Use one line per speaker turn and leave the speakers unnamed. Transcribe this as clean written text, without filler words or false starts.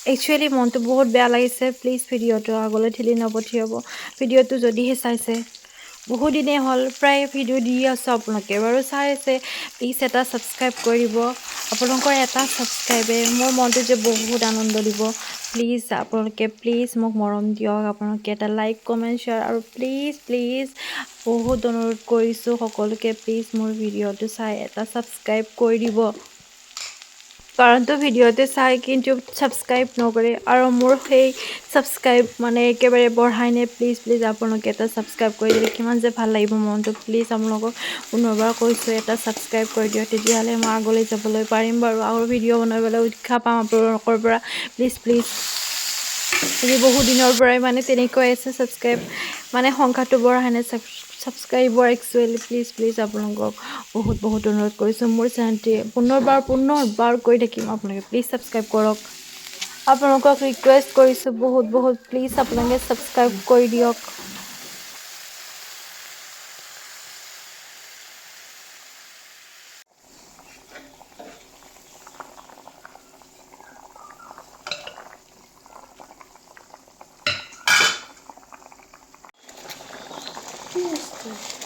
actually মনটো বহুত বেয়া লাগিছে প্লিজ ভিডিঅ'টো আগলৈ ঠেলি নপঠিয়াব ভিডিঅ'টো যদিহে চাইছে বহুত দিনেই হ'ল প্ৰায় ভিডিঅ' দি আছোঁ আপোনালোকে বাৰু চাই আছে প্লিজ এটা ছাবস্ক্ৰাইব কৰি দিব আপোনালোকৰ এটা ছাবস্ক্ৰাইবে মোৰ মনটো যে বহুত আনন্দ দিব প্লিজ আপোনালোকে প্লিজ মোক মৰম দিয়ক আপোনালোকে এটা লাইক কমেণ্ট শ্বেয়াৰ আৰু প্লিজ বহুত অনুৰোধ কৰিছোঁ সকলোকে প্লিজ মোৰ ভিডিঅ'টো চাই এটা ছাবস্ক্ৰাইব কৰি দিব কাৰণটো ভিডিঅ'তে চাই কিন্তু ছাবস্ক্ৰাইব নকৰে আৰু মোৰ সেই ছাবস্ক্ৰাইব মানে একেবাৰে বঢ়াই নে প্লিজ আপোনালোকে এটা ছাবস্ক্ৰাইব কৰি দিলে কিমান যে ভাল লাগিব মনটো প্লিজ আপোনালোকক পুনৰবাৰ কৈছোঁ এটা ছাবস্ক্ৰাইব কৰি দিয়ক তেতিয়াহ'লে মই আগলৈ যাবলৈ পাৰিম বাৰু আৰু ভিডিঅ' বনাবলৈ উৎসাহ পাম আপোনালোকৰ পৰা প্লিজ আজি বহুত দিনৰ পৰাই মানে তেনেকৈ আছে ছাবস্ক্ৰাইব মানে সংখ্যাটো বঢ়াই নে ছাবস্ক্ৰাইবৰ একচুৱেলি প্লিজ আপোনালোকক বহুত অনুৰোধ কৰিছোঁ মোৰ চেনেলটি পুনৰবাৰ কৈ থাকিম আপোনালোকে প্লিজ ছাবস্ক্ৰাইব কৰক আপোনালোকক ৰিকুৱেষ্ট কৰিছোঁ বহুত প্লিজ আপোনালোকে ছাবস্ক্ৰাইব কৰি দিয়ক
কি